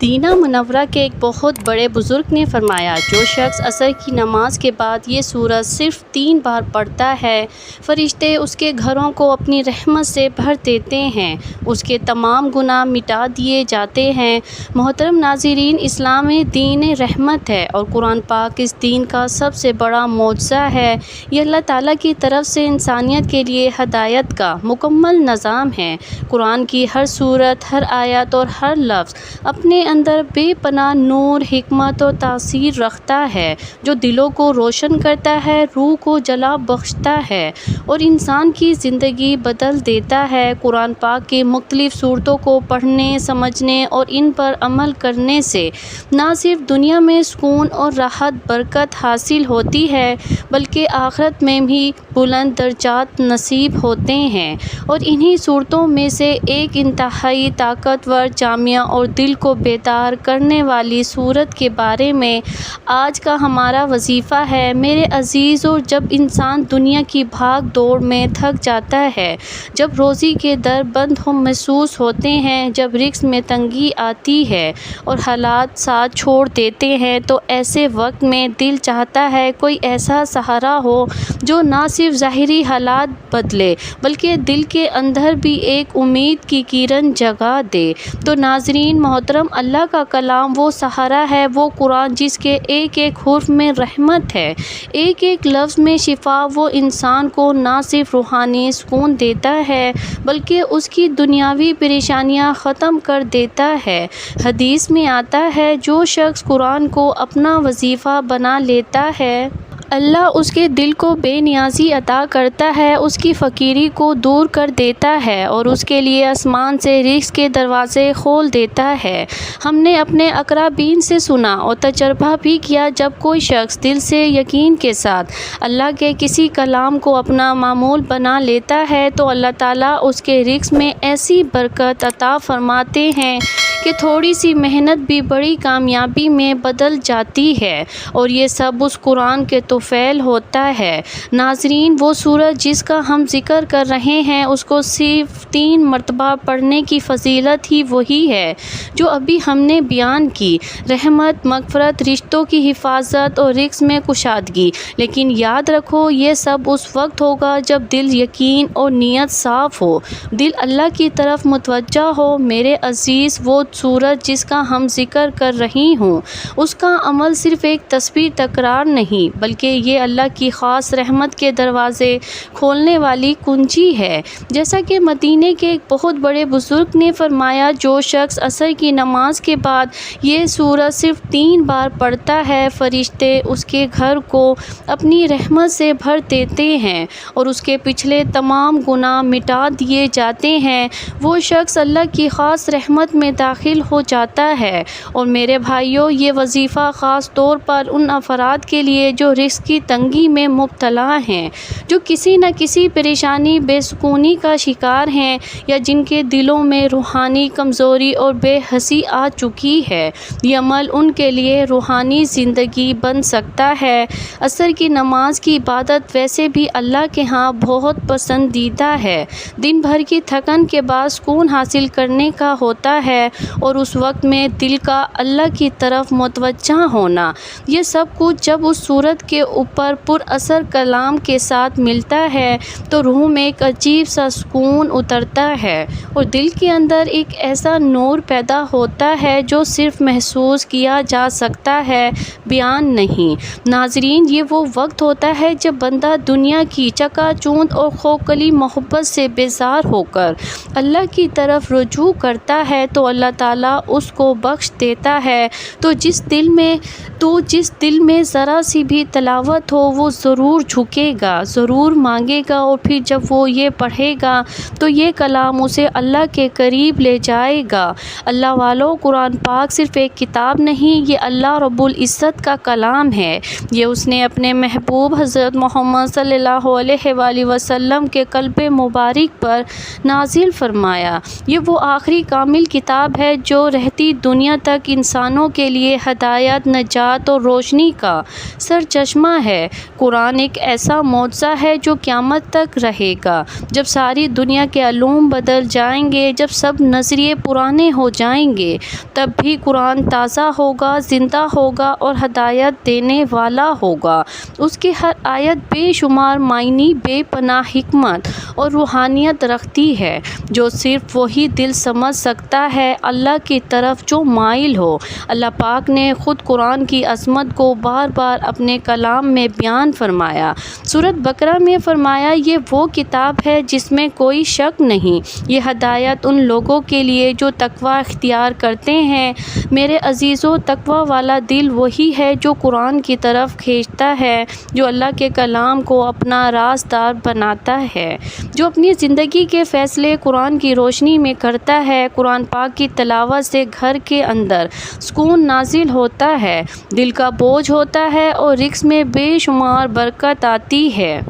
مدینہ منورہ کے ایک بہت بڑے بزرگ نے فرمایا، جو شخص عصر کی نماز کے بعد یہ سورت صرف 3 بار پڑھتا ہے، فرشتے اس کے گھروں کو اپنی رحمت سے بھر دیتے ہیں، اس کے تمام گناہ مٹا دیے جاتے ہیں۔ محترم ناظرین، اسلام دین رحمت ہے اور قرآن پاک اس دین کا سب سے بڑا معجزہ ہے۔ یہ اللہ تعالیٰ کی طرف سے انسانیت کے لیے ہدایت کا مکمل نظام ہے۔ قرآن کی ہر سورت، ہر آیت اور ہر لفظ اپنے اندر بے پناہ نور، حکمت اور تاثیر رکھتا ہے، جو دلوں کو روشن کرتا ہے، روح کو جلا بخشتا ہے اور انسان کی زندگی بدل دیتا ہے۔ قرآن پاک کی مختلف سورتوں کو پڑھنے، سمجھنے اور ان پر عمل کرنے سے نہ صرف دنیا میں سکون اور راحت برکت حاصل ہوتی ہے، بلکہ آخرت میں بھی بلند درجات نصیب ہوتے ہیں۔ اور انہی سورتوں میں سے ایک انتہائی طاقتور، جامع اور دل کو بیدار کرنے والی سورت کے بارے میں آج کا ہمارا وظیفہ ہے۔ میرے عزیزو، جب انسان دنیا کی بھاگ دوڑ میں تھک جاتا ہے، جب روزی کے در بند محسوس ہوتے ہیں، جب رزق میں تنگی آتی ہے اور حالات ساتھ چھوڑ دیتے ہیں، تو ایسے وقت میں دل چاہتا ہے کوئی ایسا سہارا ہو جو نہ صرف ظاہری حالات بدلے بلکہ دل کے اندر بھی ایک امید کی کرن جگا دے۔ تو ناظرین محترم، اللہ کا کلام وہ سہارا ہے، وہ قرآن جس کے ایک ایک حرف میں رحمت ہے، ایک ایک لفظ میں شفا۔ وہ انسان کو نہ صرف روحانی سکون دیتا ہے بلکہ اس کی دنیاوی پریشانیاں ختم کر دیتا ہے۔ حدیث میں آتا ہے، جو شخص قرآن کو اپنا وظیفہ بنا لیتا ہے، اللہ اس کے دل کو بے نیازی عطا کرتا ہے، اس کی فقیری کو دور کر دیتا ہے اور اس کے لیے آسمان سے رزق کے دروازے کھول دیتا ہے۔ ہم نے اپنے اقربین سے سنا اور تجربہ بھی کیا، جب کوئی شخص دل سے یقین کے ساتھ اللہ کے کسی کلام کو اپنا معمول بنا لیتا ہے، تو اللہ تعالیٰ اس کے رزق میں ایسی برکت عطا فرماتے ہیں کہ تھوڑی سی محنت بھی بڑی کامیابی میں بدل جاتی ہے، اور یہ سب اس قرآن کے توفیل ہوتا ہے۔ ناظرین، وہ سورت جس کا ہم ذکر کر رہے ہیں، اس کو صرف 3 مرتبہ پڑھنے کی فضیلت ہی وہی ہے جو ابھی ہم نے بیان کی: رحمت، مغفرت، رشتوں کی حفاظت اور رزق میں کشادگی۔ لیکن یاد رکھو، یہ سب اس وقت ہوگا جب دل یقین اور نیت صاف ہو، دل اللہ کی طرف متوجہ ہو۔ میرے عزیز، وہ سورت جس کا ہم ذکر کر رہی ہوں، اس کا عمل صرف ایک تسبیح تکرار نہیں، بلکہ یہ اللہ کی خاص رحمت کے دروازے کھولنے والی کنجی ہے۔ جیسا کہ مدینے کے ایک بہت بڑے بزرگ نے فرمایا، جو شخص عصر کی نماز کے بعد یہ سورت صرف 3 بار پڑھتا ہے، فرشتے اس کے گھر کو اپنی رحمت سے بھر دیتے ہیں اور اس کے پچھلے تمام گناہ مٹا دیے جاتے ہیں۔ وہ شخص اللہ کی خاص رحمت میں داخل ہو جاتا ہے۔ اور میرے بھائیوں، یہ وظیفہ خاص طور پر ان افراد کے لیے جو رزق کی تنگی میں مبتلا ہیں، جو کسی نہ کسی پریشانی، بے سکونی کا شکار ہیں، یا جن کے دلوں میں روحانی کمزوری اور بے حسی آ چکی ہے۔ یہ عمل ان کے لیے روحانی زندگی بن سکتا ہے۔ عصر کی نماز کی عبادت ویسے بھی اللہ کے ہاں بہت پسندیدہ ہے۔ دن بھر کی تھکن کے بعد سکون حاصل کرنے کا ہوتا ہے، اور اس وقت میں دل کا اللہ کی طرف متوجہ ہونا، یہ سب کچھ جب اس سورت کے اوپر پر اثر کلام کے ساتھ ملتا ہے تو روح میں ایک عجیب سا سکون اترتا ہے اور دل کے اندر ایک ایسا نور پیدا ہوتا ہے جو صرف محسوس کیا جا سکتا ہے، بیان نہیں۔ ناظرین، یہ وہ وقت ہوتا ہے جب بندہ دنیا کی چکا چوند اور کھوکھلی محبت سے بیزار ہو کر اللہ کی طرف رجوع کرتا ہے، تو اللہ تعالیٰ اس کو بخش دیتا ہے۔ تو جس دل میں ذرا سی بھی تلاوت ہو، وہ ضرور جھکے گا، ضرور مانگے گا، اور پھر جب وہ یہ پڑھے گا تو یہ کلام اسے اللہ کے قریب لے جائے گا۔ اللہ والو، قرآن پاک صرف ایک کتاب نہیں، یہ اللہ رب العزت کا کلام ہے۔ یہ اس نے اپنے محبوب حضرت محمد صلی اللہ علیہ وآلہ وسلم کے قلب مبارک پر نازل فرمایا۔ یہ وہ آخری کامل کتاب ہے ہے جو رہتی دنیا تک انسانوں کے لیے ہدایت، نجات اور روشنی کا سرچشمہ ہے۔ قرآن ایک ایسا معجزہ ہے جو قیامت تک رہے گا۔ جب ساری دنیا کے علوم بدل جائیں گے، جب سب نظریے پرانے ہو جائیں گے، تب بھی قرآن تازہ ہوگا، زندہ ہوگا اور ہدایت دینے والا ہوگا۔ اس کی ہر آیت بے شمار معنی، بے پناہ حکمت اور روحانیت رکھتی ہے جو صرف وہی دل سمجھ سکتا ہے اللہ کی طرف جو مائل ہو۔ اللہ پاک نے خود قرآن کی عظمت کو بار بار اپنے کلام میں بیان فرمایا۔ سورۃ بقرہ میں فرمایا، یہ وہ کتاب ہے جس میں کوئی شک نہیں، یہ ہدایت ان لوگوں کے لیے جو تقوی اختیار کرتے ہیں۔ میرے عزیزو، تقوی والا دل وہی ہے جو قرآن کی طرف کھینچتا ہے، جو اللہ کے کلام کو اپنا رازدار بناتا ہے، جو اپنی زندگی کے فیصلے قرآن کی روشنی میں کرتا ہے۔ قرآن پاک کی تلاوت سے گھر کے اندر سکون نازل ہوتا ہے، دل کا بوجھ ہوتا ہے اور رزق میں بے شمار برکت آتی ہے۔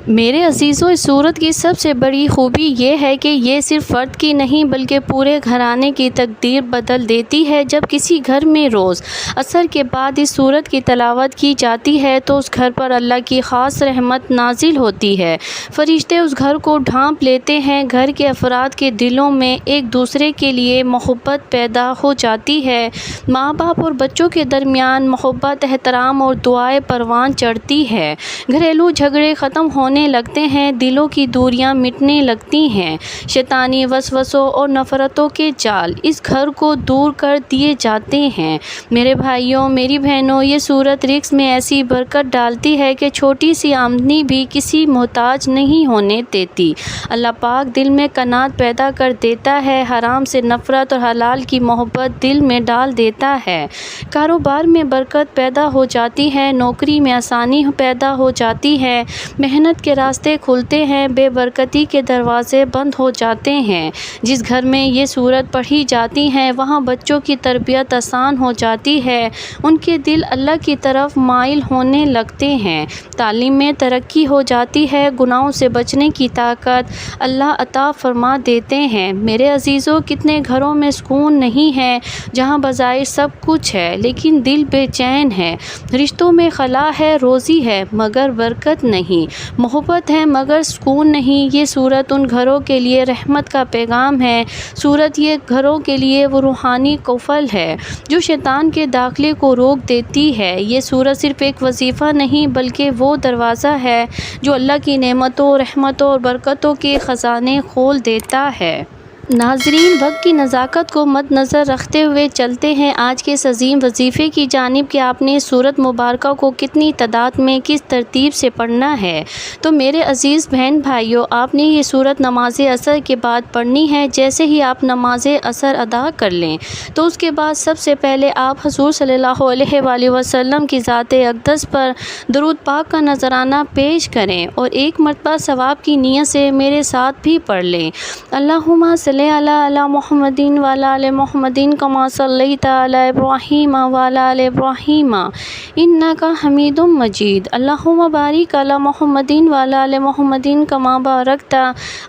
میرے عزیزو، اس سورت کی سب سے بڑی خوبی یہ ہے کہ یہ صرف فرد کی نہیں بلکہ پورے گھرانے کی تقدیر بدل دیتی ہے۔ جب کسی گھر میں روز عصر کے بعد اس سورت کی تلاوت کی جاتی ہے تو اس گھر پر اللہ کی خاص رحمت نازل ہوتی ہے، فرشتے اس گھر کو ڈھانپ لیتے ہیں، گھر کے افراد کے دلوں میں ایک دوسرے کے لیے محبت پیدا ہو جاتی ہے، ماں باپ اور بچوں کے درمیان محبت، احترام اور دعائیں پروان چڑھتی ہے، گھریلو جھگڑے ختم ہونے لگتے ہیں، دلوں کی دوریاں مٹنے لگتی ہیں، شیطانی وسوسوں اور نفرتوں کے جال اس گھر کو دور کر دیے جاتے ہیں۔ میرے بھائیوں، میری بہنوں، یہ سورت رزق میں ایسی برکت ڈالتی ہے کہ چھوٹی سی آمدنی بھی کسی محتاج نہیں ہونے دیتی۔ اللہ پاک دل میں قناعت پیدا کر دیتا ہے، حرام سے نفرت اور حلال کی محبت دل میں ڈال دیتا ہے، کاروبار میں برکت پیدا ہو جاتی ہے، نوکری میں آسانی پیدا ہو جاتی ہے، محنت کے راستے کھلتے ہیں، بے برکتی کے دروازے بند ہو جاتے ہیں۔ جس گھر میں یہ سورت پڑھی جاتی ہیں وہاں بچوں کی تربیت آسان ہو جاتی ہے، ان کے دل اللہ کی طرف مائل ہونے لگتے ہیں، تعلیم میں ترقی ہو جاتی ہے، گناہوں سے بچنے کی طاقت اللہ عطا فرما دیتے ہیں۔ میرے عزیزو، کتنے گھروں میں سکون نہیں ہے جہاں بظاہر سب کچھ ہے لیکن دل بے چین ہے، رشتوں میں خلا ہے، روزی ہے مگر برکت نہیں، محبت ہے مگر سکون نہیں۔ یہ سورت ان گھروں کے لیے رحمت کا پیغام ہے، سورت یہ گھروں کے لیے وہ روحانی قفل ہے جو شیطان کے داخلے کو روک دیتی ہے۔ یہ سورت صرف ایک وظیفہ نہیں بلکہ وہ دروازہ ہے جو اللہ کی نعمتوں، رحمتوں اور برکتوں کے خزانے کھول دیتا ہے۔ ناظرین، وقت کی نزاکت کو مد نظر رکھتے ہوئے چلتے ہیں آج کے اس عظیم وظیفے کی جانب کہ آپ نے سورت مبارکہ کو کتنی تعداد میں کس ترتیب سے پڑھنا ہے۔ تو میرے عزیز بہن بھائیوں، آپ نے یہ سورت نماز عصر کے بعد پڑھنی ہے۔ جیسے ہی آپ نماز عصر ادا کر لیں تو اس کے بعد سب سے پہلے آپ حضور صلی اللہ علیہ وآلہ وسلم کی ذات اقدس پر درود پاک کا نذرانہ پیش کریں اور ایک مرتبہ ثواب کی نیت سے میرے ساتھ بھی پڑھ لیں۔ اللہم صلی علی محمد وعلی آل محمد کما صلیت علی ابراہیم وعلی آل ابراہیم انک حمید مجید۔ اللہم بارک علی محمد وعلی آل محمد کما بارکت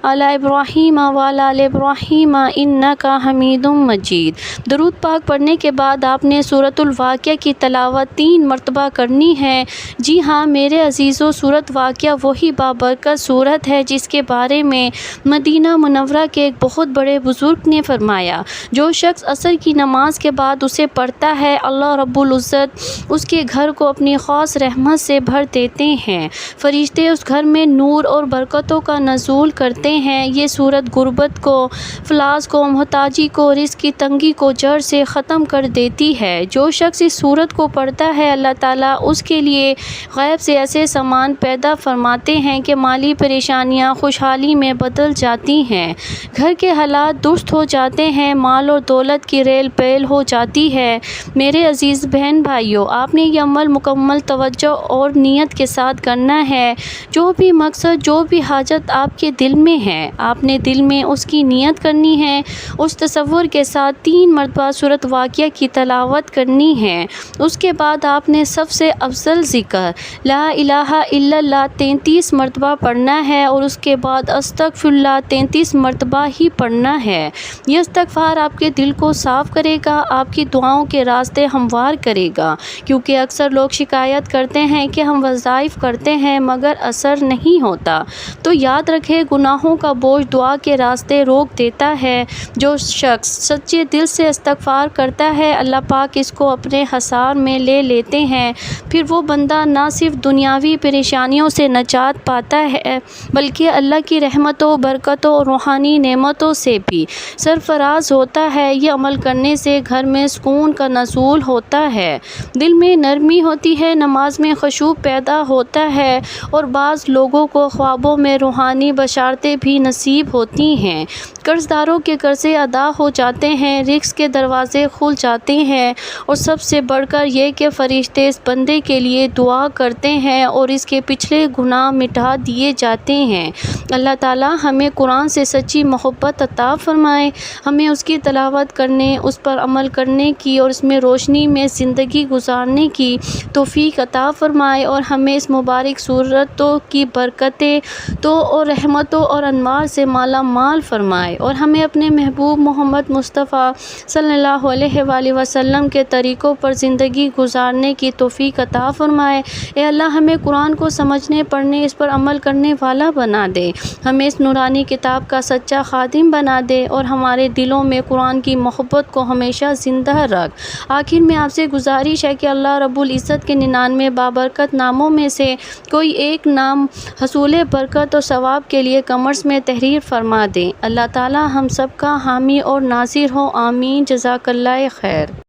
علی ابراہیم وعلی آل ابراہیم انک حمید مجید۔ درود پاک پڑھنے کے بعد آپ نے سورۃ الواقعہ کی تلاوت 3 مرتبہ کرنی ہے۔ جی ہاں میرے عزیزو، سورۃ واقعہ وہی بابرکت سورت ہے جس کے بارے میں مدینہ منورہ کے ایک بہت بڑے بزرگ نے فرمایا، جو شخص عصر کی نماز کے بعد اسے پڑھتا ہے اللہ رب العزت اس کے گھر کو اپنی خاص رحمت سے بھر دیتے ہیں، فرشتے اس گھر میں نور اور برکتوں کا نزول کرتے ہیں۔ یہ سورت غربت کو، افلاس کو، محتاجی کو، رزق کی تنگی کو جڑ سے ختم کر دیتی ہے۔ جو شخص اس سورت کو پڑھتا ہے اللہ تعالیٰ اس کے لیے غیب سے ایسے سامان پیدا فرماتے ہیں کہ مالی پریشانیاں خوشحالی میں بدل جاتی ہیں، گھر کے حالات درست ہو جاتے ہیں، مال اور دولت کی ریل پیل ہو جاتی ہے۔ میرے عزیز بہن بھائیوں، آپ نے یہ عمل مکمل توجہ اور نیت کے ساتھ کرنا ہے۔ جو بھی مقصد، جو بھی حاجت آپ کے دل میں ہے، آپ نے دل میں اس کی نیت کرنی ہے، اس تصور کے ساتھ 3 مرتبہ سورۃ واقعہ کی تلاوت کرنی ہے۔ اس کے بعد آپ نے سب سے افضل ذکر لا الہ الا اللہ 33 مرتبہ پڑھنا ہے اور اس کے بعد استغفر اللہ 33 مرتبہ ہی پڑھنا کرنا ہے۔ یہ استغفار آپ کے دل کو صاف کرے گا، آپ کی دعاؤں کے راستے ہموار کرے گا، کیونکہ اکثر لوگ شکایت کرتے ہیں کہ ہم وظائف کرتے ہیں مگر اثر نہیں ہوتا۔ تو یاد رکھیں، گناہوں کا بوجھ دعا کے راستے روک دیتا ہے۔ جو شخص سچے دل سے استغفار کرتا ہے، اللہ پاک اس کو اپنے حصار میں لے لیتے ہیں۔ پھر وہ بندہ نہ صرف دنیاوی پریشانیوں سے نجات پاتا ہے بلکہ اللہ کی رحمتوں، برکتوں اور روحانی نعمتوں سے بھی سرفراز ہوتا ہے۔ یہ عمل کرنے سے گھر میں سکون کا نزول ہوتا ہے، دل میں نرمی ہوتی ہے، نماز میں خشوع پیدا ہوتا ہے اور بعض لوگوں کو خوابوں میں روحانی بشارتیں بھی نصیب ہوتی ہیں۔ قرض داروں کے قرضے ادا ہو جاتے ہیں، رزق کے دروازے کھل جاتے ہیں، اور سب سے بڑھ کر یہ کہ فرشتے اس بندے کے لیے دعا کرتے ہیں اور اس کے پچھلے گناہ مٹا دیے جاتے ہیں۔ اللہ تعالی ہمیں قرآن سے سچی محبت عطا فرمائے، ہمیں اس کی تلاوت کرنے، اس پر عمل کرنے کی اور اس میں روشنی میں زندگی گزارنے کی توفیق عطا فرمائے، اور ہمیں اس مبارک صورتوں کی برکتیں تو اور رحمتوں اور انوار سے مالا مال فرمائے، اور ہمیں اپنے محبوب محمد مصطفیٰ صلی اللہ علیہ وآلہ وسلم کے طریقوں پر زندگی گزارنے کی توفیق عطا فرمائے۔ اے اللہ، ہمیں قرآن کو سمجھنے، پڑھنے، اس پر عمل کرنے والا بنا دے، ہمیں اس نورانی کتاب کا سچا خادم بنا دے، اور ہمارے دلوں میں قرآن کی محبت کو ہمیشہ زندہ رکھ۔ آخر میں آپ سے گزارش ہے کہ اللہ رب العزت کے 99 بابرکت ناموں میں سے کوئی ایک نام حصول برکت اور ثواب کے لیے کمنٹس میں تحریر فرما دیں۔ اللہ تعالی ہم سب کا حامی اور ناصر ہو، آمین۔ جزاک اللہ خیر۔